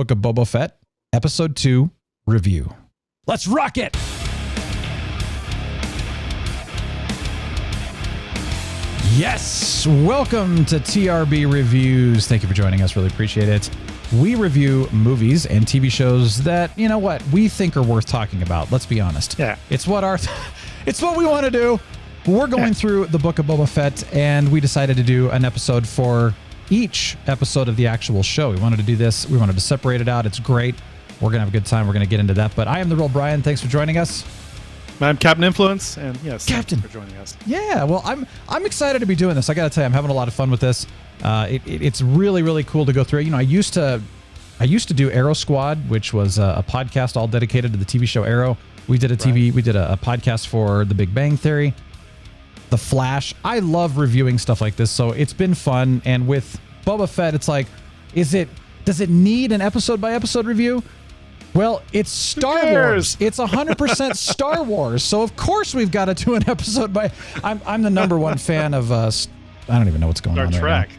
Book of Boba Fett, Episode 2 review. Let's rock it! Yes! Welcome to TRB Reviews. Thank you for joining us. Really appreciate it. We review movies and TV shows that, you know what, we think are worth talking about. Let's be honest. Yeah. It's what we want to do. We're going through the Book of Boba Fett, and we decided to do an episode for each episode of the actual show. We wanted to do this. We wanted to separate it out. It's great. We're going to have a good time. We're going to get into that. But I am the real Brian. Thanks for joining us. I'm Captain Influence, and yes, Captain, thanks for joining us. Yeah, well, I'm excited to be doing this. I got to tell you, I'm having a lot of fun with this. It's really, really cool to go through. You know, I used to do Arrow Squad, which was a podcast all dedicated to the TV show Arrow. We did a podcast for The Big Bang Theory, The Flash. I love reviewing stuff like this, so it's been fun. And with Boba Fett, it's like, does it need an episode by episode review? Well, it's Star Wars. It's 100% Star Wars. So of course we've got to do an episode by. I'm the number one fan of. I don't even know what's going on there. Star Trek.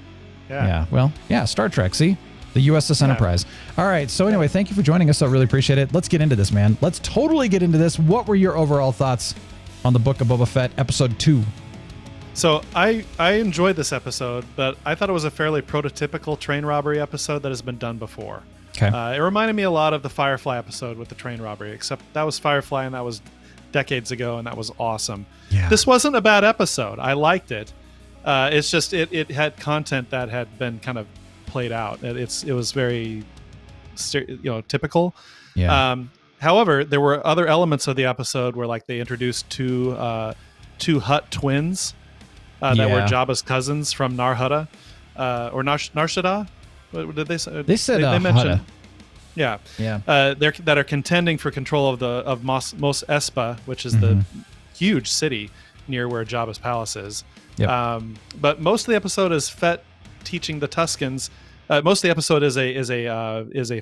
Yeah. Well, yeah, Star Trek. See, the USS Enterprise. All right. So anyway, thank you for joining us. I really appreciate it. Let's get into this, man. Let's totally get into this. What were your overall thoughts on the Book of Boba Fett, Episode 2? So I enjoyed this episode, but I thought it was a fairly prototypical train robbery episode that has been done before. Okay. It reminded me a lot of the Firefly episode with the train robbery, except that was Firefly and that was decades ago, and that was awesome. Yeah. This wasn't a bad episode. I liked it. It's just it had content that had been kind of played out. It was very typical. Yeah. However, there were other elements of the episode where like they introduced two Hutt twins that were Jabba's cousins from Narhutta or Narshada. What did they say? They said they mentioned. Hutta. Yeah. That are contending for control of Mos Espa, which is the huge city near where Jabba's palace is. Yep. But most of the episode is Fett teaching the Tuskens. Most of the episode is a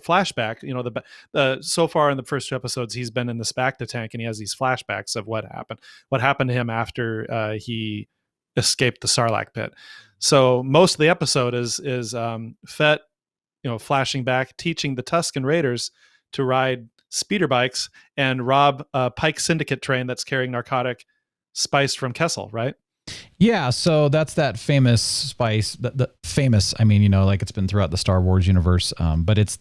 flashback. You know, so far in the first two episodes, he's been in this bacta tank, and he has these flashbacks of what happened to him after he escaped the Sarlacc pit. So most of the episode is Fett, flashing back, teaching the Tusken Raiders to ride speeder bikes and rob a Pike Syndicate train that's carrying narcotic spice from Kessel, right? Yeah, so that's that famous spice. The famous, like it's been throughout the Star Wars universe, but it's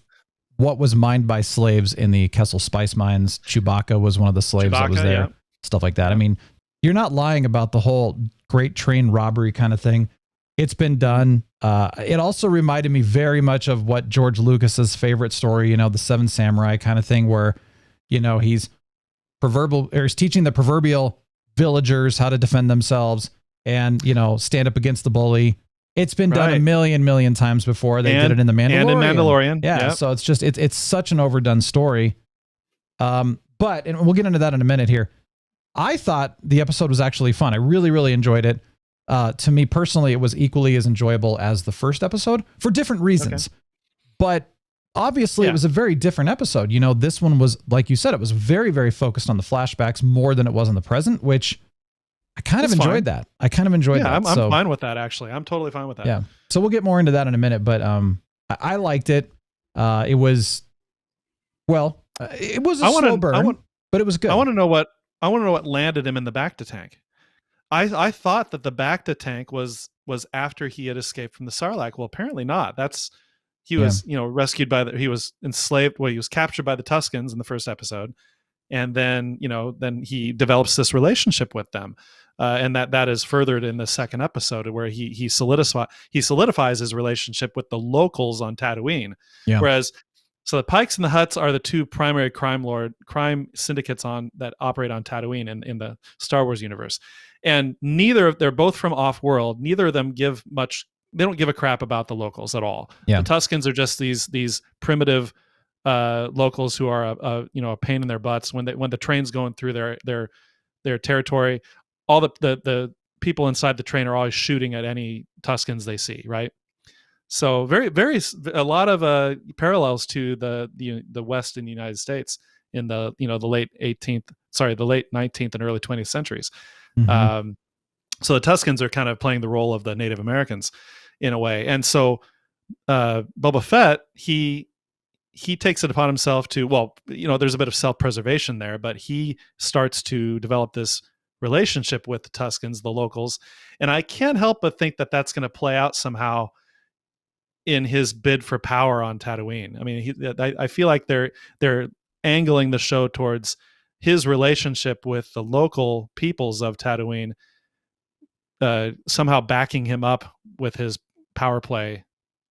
what was mined by slaves in the Kessel spice mines. Chewbacca was one of the slaves that was there. Yeah. Stuff like that. I mean, you're not lying about the whole great train robbery kind of thing. It's been done. It also reminded me very much of what George Lucas's favorite story, the Seven Samurai kind of thing, where, he's teaching the proverbial villagers how to defend themselves and, stand up against the bully. It's been done a million times before. They did it in The Mandalorian. And in Mandalorian. Yeah. Yep. So it's such an overdone story. And we'll get into that in a minute here. I thought the episode was actually fun. I really, really enjoyed it. To me personally, it was equally as enjoyable as the first episode for different reasons. Okay. But obviously, it was a very different episode. This one was, like you said, it was very, very focused on the flashbacks more than it was on the present, which I kind of enjoyed that. I kind of enjoyed that. I'm fine with that, actually. I'm totally fine with that. Yeah. So we'll get more into that in a minute, but I liked it. It was a slow burn, but it was good. I want to know what landed him in the bacta tank. I thought that the bacta tank was after he had escaped from the Sarlacc. Well, apparently not. He was rescued he was enslaved. Well, he was captured by the Tuskens in the first episode, and then he develops this relationship with them, and that is furthered in the second episode where he solidifies his relationship with the locals on Tatooine. Yeah. Whereas, so the Pikes and the Hutts are the two primary crime syndicates that operate on Tatooine in the Star Wars universe. And they're both from off-world. Neither of them they don't give a crap about the locals at all. Yeah. The Tuskens are just these primitive locals who are a pain in their butts when the train's going through their territory. All the people inside the train are always shooting at any Tuskens they see, right? So a lot of parallels to the West in the United States in the late 19th and early 20th centuries. Mm-hmm. So the Tuskens are kind of playing the role of the Native Americans in a way. And so Boba Fett, he he takes it upon himself to, well, there's a bit of self-preservation there, but he starts to develop this relationship with the Tuscans, the locals. And I can't help but think that that's going to play out somehow in his bid for power on Tatooine. I mean, I feel like they're angling the show towards his relationship with the local peoples of Tatooine, somehow backing him up with his power play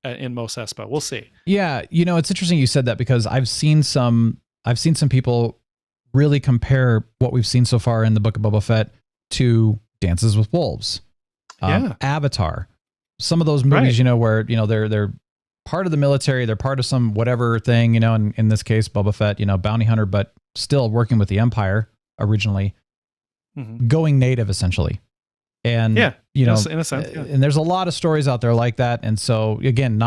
in Mos Espa. We'll see. Yeah, it's interesting you said that, because I've seen some people really compare what we've seen so far in the Book of Boba Fett to Dances with Wolves, Avatar, some of those movies, right. Where they're part of the military, they're part of some whatever thing, in this case Boba Fett, bounty hunter, but still working with the Empire originally, going native essentially. And in a sense, and there's a lot of stories out there like that. And so again,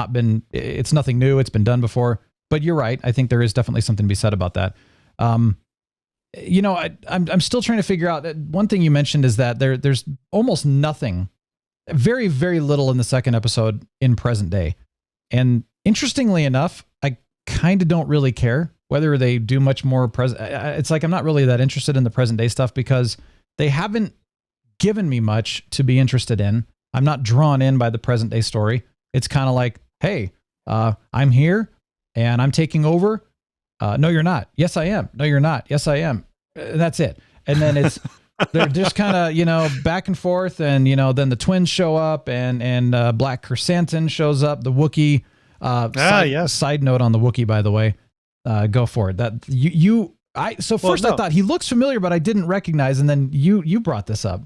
it's nothing new. It's been done before, but you're right. I think there is definitely something to be said about that. I'm still trying to figure out, one thing you mentioned is that there's almost nothing, very, very little in the second episode in present day. And interestingly enough, I kind of don't really care whether they do much more present. It's like, I'm not really that interested in the present day stuff, because they haven't given me much to be interested in. I'm not drawn in by the present day story. It's kind of like, hey, I'm here and I'm taking over. No, you're not. Yes, I am. No, you're not. Yes, I am. That's it. And then they're just kind of, back and forth. And, then the twins show up and Black Chrysanthemum shows up, the Wookiee. Side note on the Wookiee, by the way, go for it. That I thought he looks familiar, but I didn't recognize. And then you brought this up.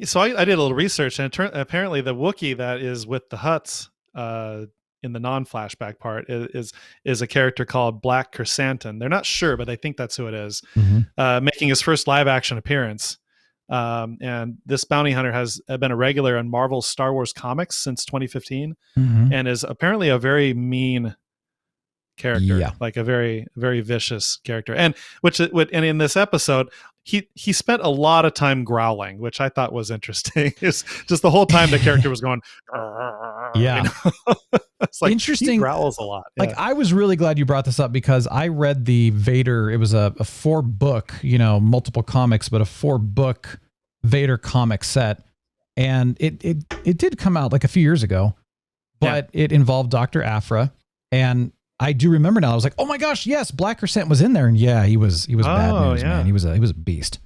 So I did a little research, and apparently the Wookiee that is with the Hutts in the non-flashback part is a character called Black Chrysanthemum. They're not sure, but they think that's who it is, making his first live-action appearance. And this bounty hunter has been a regular on Marvel's Star Wars comics since 2015, and is apparently a very mean character, like a very, very vicious character. And and in this episode, he spent a lot of time growling, which I thought was interesting. It's just the whole time the character was going, it's like, interesting. He growls a lot. Like, I was really glad you brought this up, because I read the Vader. It was a 4-book, multiple comics, but a 4-book Vader comic set, and it did come out like a few years ago, but it involved Dr. Aphra, and I do remember now. I was like, oh my gosh, yes, Black Chrysanthemum was in there, and he was bad news, man. He was a beast.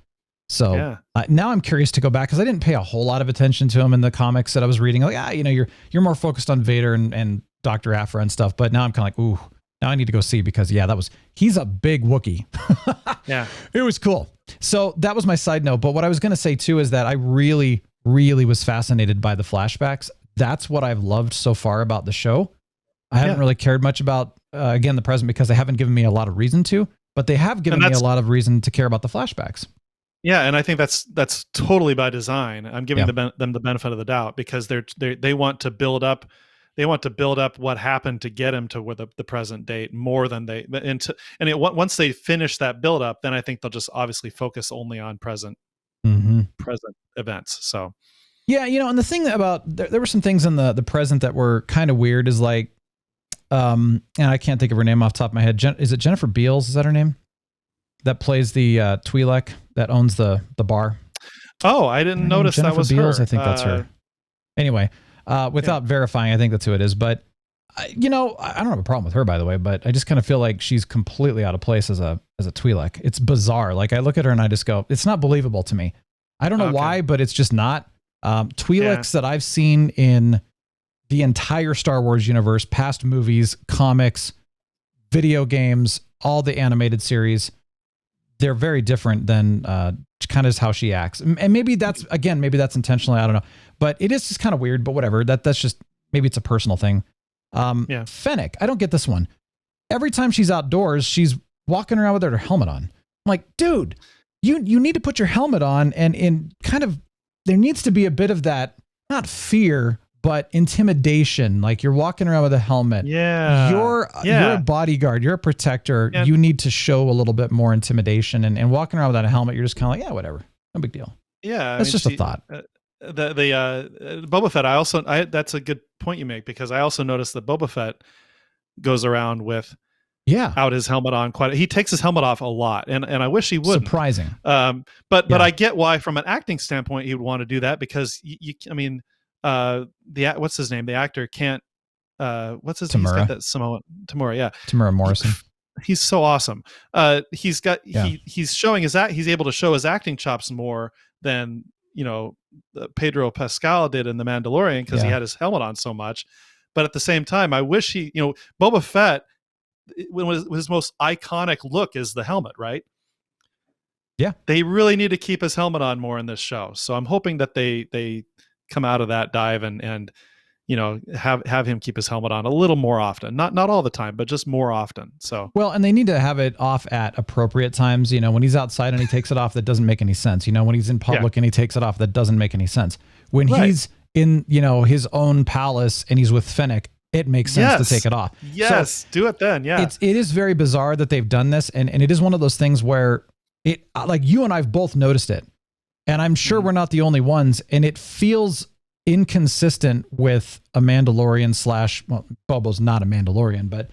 So now I'm curious to go back, because I didn't pay a whole lot of attention to him in the comics that I was reading. Like, you're more focused on Vader and Dr. Aphra and stuff. But now I'm kind of like, ooh, now I need to go see, because he's a big Wookiee. It was cool. So that was my side note. But what I was going to say too is that I really, really was fascinated by the flashbacks. That's what I've loved so far about the show. I haven't really cared much about, again, the present, because they haven't given me a lot of reason to, but they have given me a lot of reason to care about the flashbacks. Yeah, and I think that's totally by design. I'm giving them the benefit of the doubt, because they want to build up. They want to build up what happened to get him to where the present date more than once they finish that build up, then I think they'll just obviously focus only on present events. So and the thing about there were some things in the present that were kind of weird, is like, and I can't think of her name off the top of my head. Is it Jennifer Beals? Is that her name? That plays the Twi'lek that owns the bar. Oh, I didn't notice Jennifer that was Beals, her. I think that's her. Anyway, without verifying, I think that's who it is. But I don't have a problem with her, by the way. But I just kind of feel like she's completely out of place as a Twi'lek. It's bizarre. Like, I look at her and I just go, it's not believable to me. I don't know why, but it's just not. Twi'leks that I've seen in the entire Star Wars universe, past movies, comics, video games, all the animated series, they're very different than kind of how she acts. And maybe that's intentionally, I don't know. But it is just kind of weird, but whatever. That's just, maybe it's a personal thing. Fennec, I don't get this one. Every time she's outdoors, she's walking around with her helmet on. I'm like, dude, you need to put your helmet on, and in kind of, there needs to be a bit of that, not fear, but intimidation. Like, you're walking around with a helmet. You're a bodyguard. You're a protector. Yeah. You need to show a little bit more intimidation, and walking around without a helmet, you're just kind of like, yeah, whatever. No big deal. Yeah. That's just a thought. The Boba Fett, that's a good point you make, because I also noticed that Boba Fett goes around with out his helmet on he takes his helmet off a lot, and I wish he wouldn't. Surprising. But I get why from an acting standpoint he would want to do that, because what's his name? The actor can't what's his name? He's got that Tamara, yeah. Tamara Morrison. He's so awesome. He's able to show his acting chops more than Pedro Pascal did in The Mandalorian, because he had his helmet on so much. But at the same time, I wish Boba Fett, his most iconic look is the helmet, right? Yeah. They really need to keep his helmet on more in this show. So I'm hoping that they come out of that dive and have him keep his helmet on a little more often. Not all the time, but just more often. So well, and they need to have it off at appropriate times. When he's outside and he takes it off, that doesn't make any sense. When he's in public and he takes it off, that doesn't make any sense. When he's in his own palace and he's with Fennec, it makes sense to take it off. Yes, so do it then. Yeah, it is very bizarre that they've done this, and it is one of those things where it, like, you and I've both noticed it, and I'm sure we're not the only ones, and it feels inconsistent with a Mandalorian well, Bobo's not a Mandalorian, but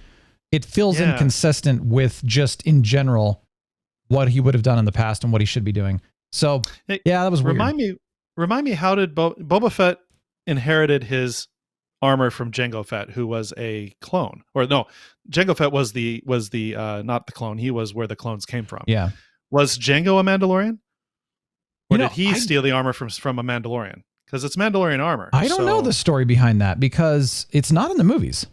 it feels inconsistent with just in general what he would have done in the past and what he should be doing. So that was weird. Remind me, how did Boba Fett inherited his armor from Jango Fett, who was a clone? Or no, Jango Fett was the not the clone. He was where the clones came from. Yeah. Was Jango a Mandalorian? Or did he steal the armor from a Mandalorian? Because it's Mandalorian armor. I don't know the story behind that, because it's not in the movies.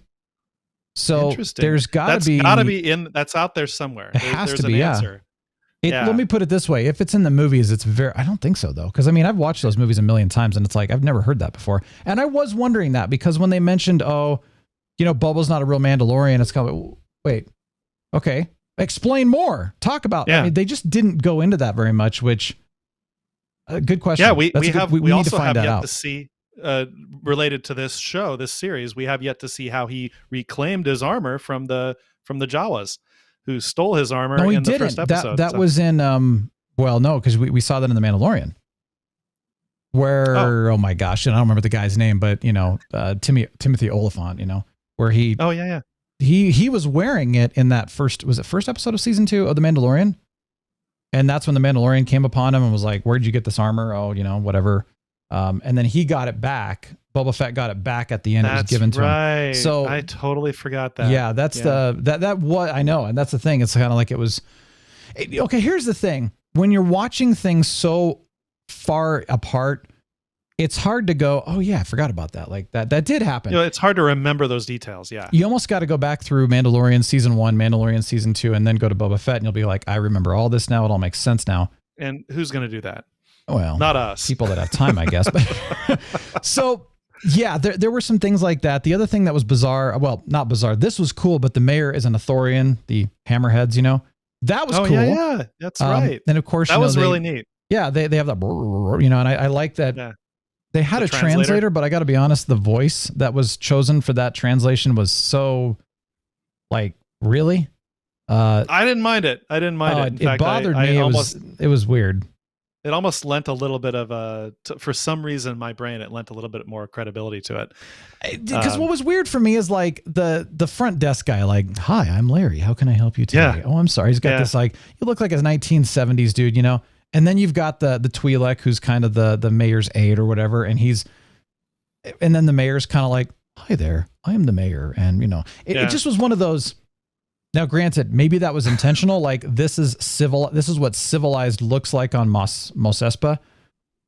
So there's got to be that's out there somewhere. It has there's to be. An answer. Let me put it this way. If it's in the movies, I don't think so, though. Because I've watched those movies a million times, and it's like, I've never heard that before. And I was wondering that, because when they mentioned, Boba's not a real Mandalorian, it's kind of, wait, okay, explain more. Talk about, they just didn't go into that very much, which, good question. Yeah, we also have yet out. to see, related to this show, this series, we have yet to see how he reclaimed his armor from the Jawas, who stole his armor in the first episode. That was in, no, because we saw that in The Mandalorian. Where, oh my gosh, and I don't remember the guy's name, but, Timothy Oliphant, where he... Oh, yeah. He was wearing it in that first episode of season 2 of The Mandalorian? And that's when the Mandalorian came upon him and was like, where'd you get this armor? Oh, whatever. And then he got it back. Boba Fett got it back at the end. It was given to him. So I totally forgot that. Yeah, that's what I know. And that's the thing. It's kind of like it was. Okay, here's the thing. When you're watching things so far apart, it's hard to go, oh yeah, I forgot about that. Like that did happen. It's hard to remember those details. Yeah. You almost got to go back through Mandalorian season 1, Mandalorian season 2, and then go to Boba Fett, and you'll be like, I remember all this now. It all makes sense now. And who's going to do that? Well, not us. People that have time, I guess. But so yeah, there were some things like that. The other thing that was bizarre, well, not bizarre. This was cool, but the mayor is an Athorian, the Hammerheads, that was cool. Yeah, that's right. And of course, that was really neat. Yeah, they have that, and I like that. Yeah. They had a translator, but I got to be honest, the voice that was chosen for that translation was so, like, really? I didn't mind it. In fact, it bothered me. It was weird. It almost lent a little bit of for some reason, my brain, it lent a little bit more credibility to it. Because what was weird for me is like the front desk guy, like, hi, I'm Larry. How can I help you today? Yeah. Oh, I'm sorry. He's got this, like, you look like a 1970s dude, And then you've got the Twi'lek, who's kind of the mayor's aide or whatever. And then the mayor's kind of like, hi there, I am the mayor. And, it just was one of those. Now, granted, maybe that was intentional. Like, this is what civilized looks like on Mos Espa.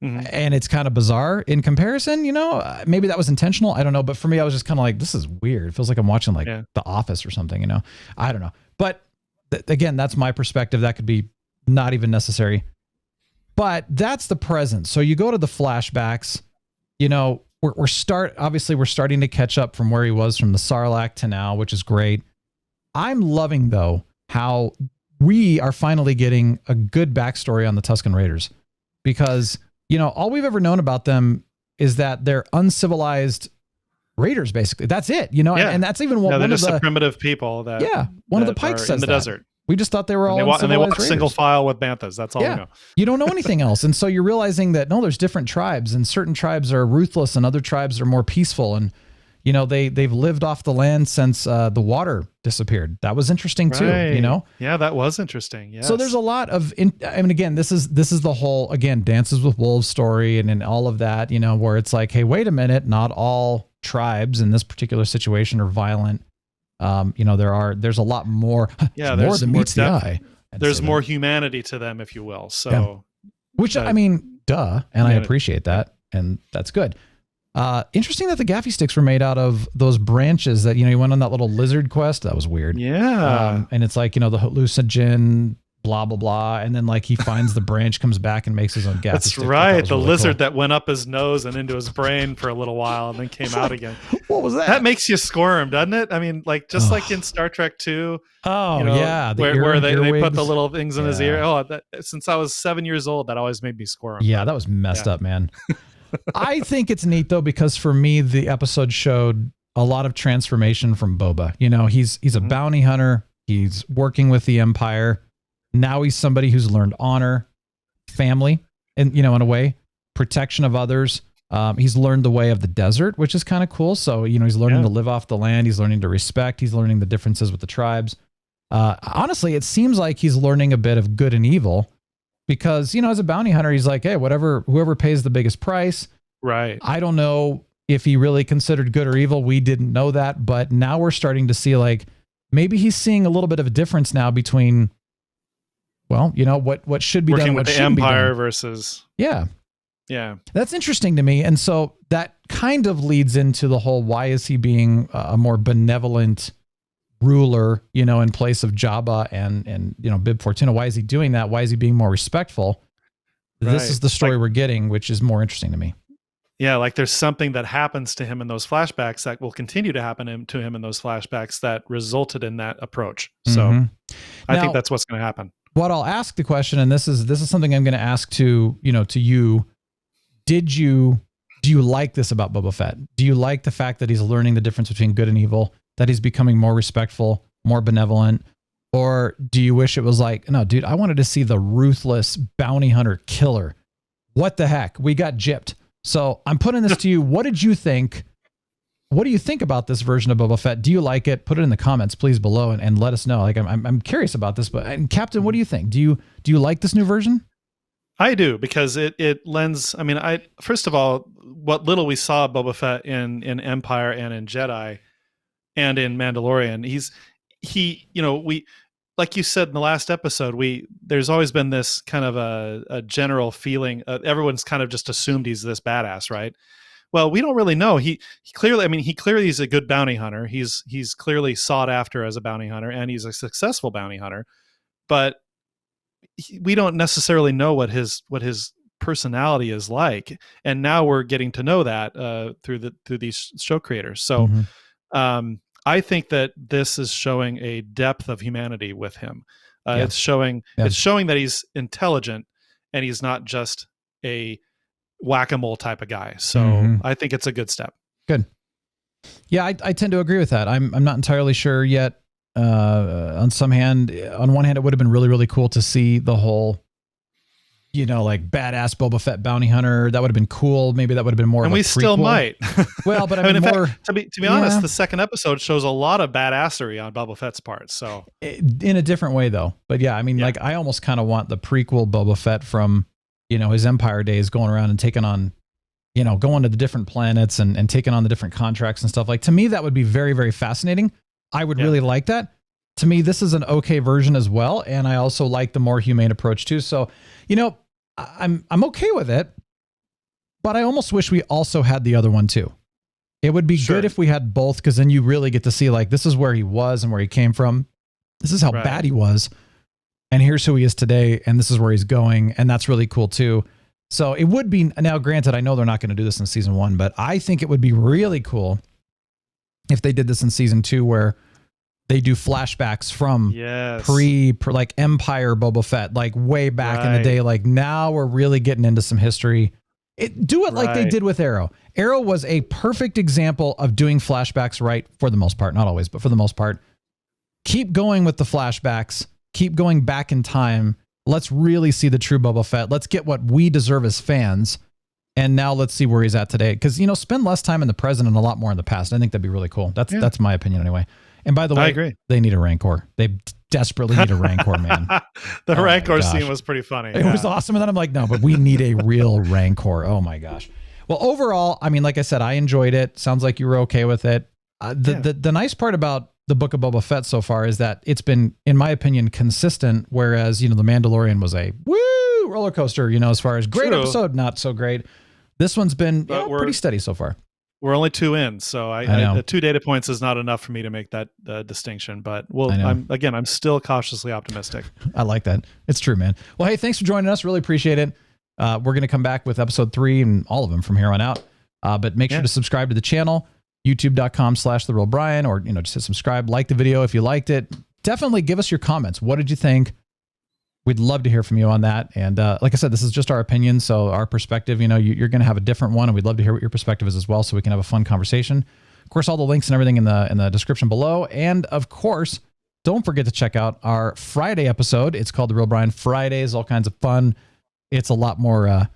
Mm-hmm. And it's kind of bizarre in comparison, maybe that was intentional. I don't know. But for me, I was just kind of like, this is weird. It feels like I'm watching The Office or something, I don't know. But again, that's my perspective. That could be not even necessary. But that's the present. So you go to the flashbacks, we're starting to catch up from where he was from the Sarlacc to now, which is great. I'm loving, though, how we are finally getting a good backstory on the Tusken Raiders, because, all we've ever known about them is that they're uncivilized raiders, basically. That's it, and that's even one of the primitive people that one of the Pikes says in the desert. We just thought they were all and they walk single file with banthas. That's all we know. You don't know anything else. And so you're realizing that, no, there's different tribes, and certain tribes are ruthless and other tribes are more peaceful. And, you know, they've lived off the land since the water disappeared. That was interesting too, you know? Yeah, that was interesting. Yes. So there's a lot of, I mean, again, this is the whole, again, Dances with Wolves story and all of that, you know, where it's like, hey, wait a minute, not all tribes in this particular situation are violent. You know, there's a lot more, yeah, more than meets the eye. There's more humanity to them, if you will. So, which I mean, duh. And I appreciate that. And that's good. Interesting that the gaffy sticks were made out of those branches that, you know, you went on that little lizard quest. That was weird. Yeah. And it's like, you know, the hallucinogen, blah, blah, blah. And then like he finds the branch, comes back and makes his own gaffy stick. That's right. The really lizard cool. that went up his nose and into his brain for a little while and then came out again. What was that? That makes you squirm, doesn't it? I mean, like just like in Star Trek 2. Oh, you know, yeah. Where they put the little things in his ear. Oh, since I was 7 years old, that always made me squirm. Yeah, that was messed up, man. I think it's neat though, because for me, the episode showed a lot of transformation from Boba. You know, he's a bounty hunter. He's working with the Empire. Now he's somebody who's learned honor, family, and, you know, in a way, protection of others. He's learned the way of the desert, which is kind of cool. So, you know, he's learning to live off the land. He's learning to respect. He's learning the differences with the tribes. Honestly, it seems like he's learning a bit of good and evil. Because, you know, as a bounty hunter, he's like, hey, whoever pays the biggest price. Right. I don't know if he really considered good or evil. We didn't know that. But now we're starting to see like maybe he's seeing a little bit of a difference now between, well, you know, what should be working done, with what the Empire be versus. Yeah. Yeah. That's interesting to me. And so that kind of leads into the whole, why is he being a more benevolent ruler, you know, in place of Jabba and you know, Bib Fortuna? Why is he doing that? Why is he being more respectful? Right. This is the story we're getting, which is more interesting to me. Yeah, like there's something that happens to him in those flashbacks that will continue to happen to him in those flashbacks that resulted in that approach. So I think that's what's going to happen. What I'll ask the question, and this is something I'm going to ask to you, do you like this about Boba Fett? Do you like the fact that he's learning the difference between good and evil? That he's becoming more respectful, more benevolent? Or do you wish it was like, no, dude, I wanted to see the ruthless bounty hunter killer. What the heck? We got gypped. So I'm putting this to you. What did you think? What do you think about this version of Boba Fett? Do you like it? Put it in the comments, please, below and let us know. Like I'm curious about this, but and Captain, what do you think? Do you like this new version? I do, because it lends, I mean, first of all, what little we saw of Boba Fett in Empire and in Jedi and in Mandalorian, he, you know, we, like you said in the last episode, there's always been this kind of a general feeling, everyone's kind of just assumed he's this badass, right? Well, we don't really know. He clearly is a good bounty hunter. He's clearly sought after as a bounty hunter, and he's a successful bounty hunter, but we don't necessarily know what his personality is like. And now we're getting to know that through these show creators. So, I think that this is showing a depth of humanity with him. It's showing that he's intelligent and he's not just a whack-a-mole type of guy. So I think it's a good step. Good. Yeah, I tend to agree with that. I'm not entirely sure yet. On one hand, it would have been really, really cool to see the whole, you know, like badass Boba Fett bounty hunter. That would have been cool. Maybe that would have been more. And of we still might. Well, but I mean, in fact, to be honest, the second episode shows a lot of badassery on Boba Fett's part. So in a different way, though. But yeah, I mean, like I almost kind of want the prequel Boba Fett from, you know, his Empire days, going around and taking on, you know, going to the different planets and taking on the different contracts and stuff. Like, to me, that would be very, very fascinating. I would really like that. To me, this is an okay version as well. And I also like the more humane approach too. So, you know, I'm okay with it, but I almost wish we also had the other one too. It would be good if we had both, because then you really get to see like, this is where he was and where he came from. This is how bad he was. And here's who he is today. And this is where he's going. And that's really cool too. So it would be, now granted, I know they're not going to do this in season 1, but I think it would be really cool if they did this in season 2, where they do flashbacks from like Empire Boba Fett, like way back in the day. Like now we're really getting into some history. Do it like they did with Arrow. Arrow was a perfect example of doing flashbacks right, for the most part, not always, but for the most part. Keep going with the flashbacks. Keep going back in time. Let's really see the true Boba Fett. Let's get what we deserve as fans. And now let's see where he's at today. Because, spend less time in the present and a lot more in the past. I think that'd be really cool. That's my opinion anyway. And by the way, I agree. They need a Rancor. They desperately need a Rancor, man. The Rancor scene was pretty funny. It was awesome. And then I'm like, no, but we need a real Rancor. Oh my gosh. Well, overall, I mean, like I said, I enjoyed it. Sounds like you were okay with it. The nice part about the Book of Boba Fett so far is that it's been, in my opinion, consistent. Whereas, The Mandalorian was a roller coaster, as far as great episode, not so great. This one's been pretty steady so far. We're only 2 in, so the 2 data points is not enough for me to make that distinction. But I'm still cautiously optimistic. I like that. It's true, man. Well, hey, thanks for joining us. Really appreciate it. We're going to come back with episode 3 and all of them from here on out. But make sure to subscribe to the channel, youtube.com/TheRealBrian, or just hit subscribe. Like the video if you liked it. Definitely give us your comments. What did you think? We'd love to hear from you on that. And like I said, this is just our opinion. So our perspective, you're going to have a different one, and we'd love to hear what your perspective is as well, so we can have a fun conversation. Of course, all the links and everything in the description below. And of course, don't forget to check out our Friday episode. It's called The Real Brian Fridays, all kinds of fun. It's a lot more,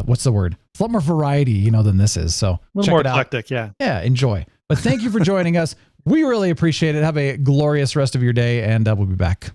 what's the word? It's a lot more variety, than this is. So a little more eclectic, yeah. Yeah, enjoy. But thank you for joining us. We really appreciate it. Have a glorious rest of your day, and we'll be back.